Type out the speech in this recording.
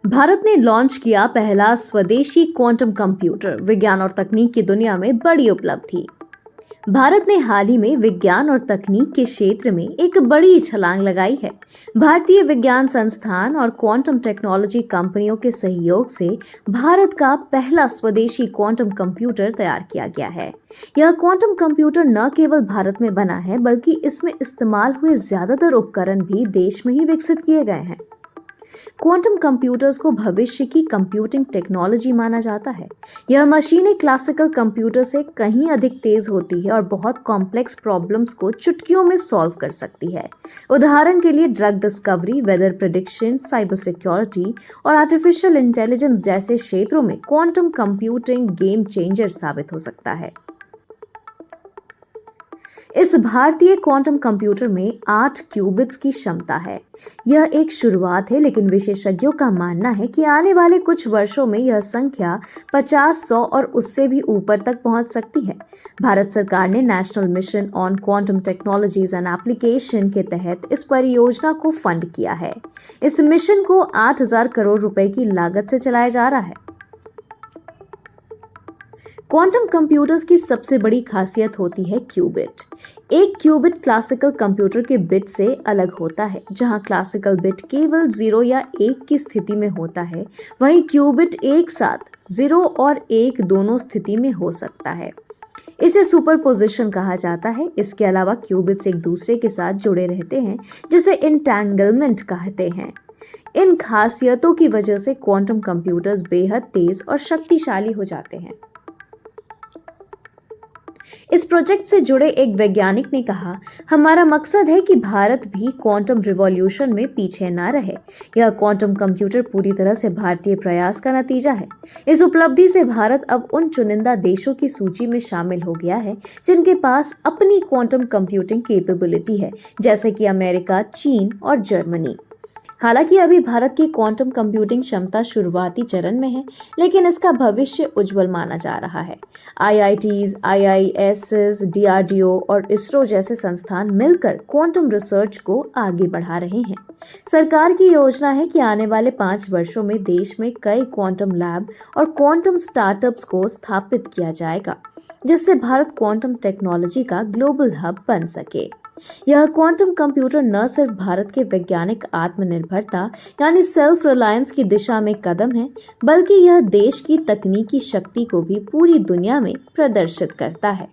भारत ने लॉन्च किया पहला स्वदेशी क्वांटम कंप्यूटर। विज्ञान और तकनीक की दुनिया में बड़ी उपलब्धि। भारत ने हाल ही में विज्ञान और तकनीक के क्षेत्र में एक बड़ी छलांग लगाई है। भारतीय विज्ञान संस्थान और क्वांटम टेक्नोलॉजी कंपनियों के सहयोग से भारत का पहला स्वदेशी क्वांटम कंप्यूटर तैयार किया गया है। यह क्वांटम कंप्यूटर न केवल भारत में बना है, बल्कि इसमें इस्तेमाल हुए ज्यादातर उपकरण भी देश में ही विकसित किए गए हैं। क्वांटम कंप्यूटर्स को भविष्य की कंप्यूटिंग टेक्नोलॉजी माना जाता है। यह मशीनें क्लासिकल कंप्यूटर से कहीं अधिक तेज होती है और बहुत कॉम्प्लेक्स प्रॉब्लम्स को चुटकियों में सॉल्व कर सकती है। उदाहरण के लिए drug discovery, weather prediction, cyber security और आर्टिफिशियल इंटेलिजेंस जैसे क्षेत्रों में क्वांटम कंप्यूटिंग गेम चेंजर साबित हो सकता है। इस भारतीय क्वांटम कंप्यूटर में 8 क्यूबिट्स की क्षमता है। यह एक शुरुआत है, लेकिन विशेषज्ञों का मानना है कि आने वाले कुछ वर्षों में यह संख्या 50, 100 और उससे भी ऊपर तक पहुंच सकती है। भारत सरकार ने national mission on quantum technologies and application के तहत इस परियोजना को फंड किया है। इस मिशन को 8,000 करोड़ रुपए की लागत से चलाया जा रहा है। क्वांटम कंप्यूटर्स की सबसे बड़ी खासियत होती है क्यूबिट। एक क्यूबिट क्लासिकल कंप्यूटर के बिट से अलग होता है। जहां क्लासिकल बिट केवल 0 या 1 की स्थिति में होता है, वहीं क्यूबिट एक साथ 0 और 1 दोनों स्थिति में हो सकता है। इसे सुपरपोजिशन कहा जाता है। इसके अलावा क्यूबिट्स एक दूसरे के साथ जुड़े रहते हैं, जिसे इंटैंगलमेंट कहते हैं। इन खासियतों की वजह से क्वांटम कंप्यूटर्स बेहद तेज और शक्तिशाली हो जाते हैं। इस प्रोजेक्ट से जुड़े एक वैज्ञानिक ने कहा, हमारा मकसद है कि भारत भी क्वांटम रिवॉल्यूशन में पीछे ना रहे। यह क्वांटम कंप्यूटर पूरी तरह से भारतीय प्रयास का नतीजा है। इस उपलब्धि से भारत अब उन चुनिंदा देशों की सूची में शामिल हो गया है जिनके पास अपनी क्वांटम कंप्यूटिंग कैपेबिलिटी है, जैसे कि अमेरिका, चीन और जर्मनी। हालांकि अभी भारत की क्वांटम कंप्यूटिंग क्षमता शुरुआती चरण में है, लेकिन इसका भविष्य उज्जवल माना जा रहा है। आईआईटीज, आईआईएसएस, डीआरडीओ और इसरो जैसे संस्थान मिलकर क्वांटम रिसर्च को आगे बढ़ा रहे हैं। सरकार की योजना है कि आने वाले 5 वर्षों में देश में कई क्वांटम लैब और क्वांटम स्टार्टअप्स को स्थापित किया जाएगा, जिससे भारत क्वांटम टेक्नोलॉजी का ग्लोबल हब बन सके। यह क्वांटम कंप्यूटर न सिर्फ भारत के वैज्ञानिक आत्मनिर्भरता यानी सेल्फ रिलायंस की दिशा में कदम है, बल्कि यह देश की तकनीकी शक्ति को भी पूरी दुनिया में प्रदर्शित करता है।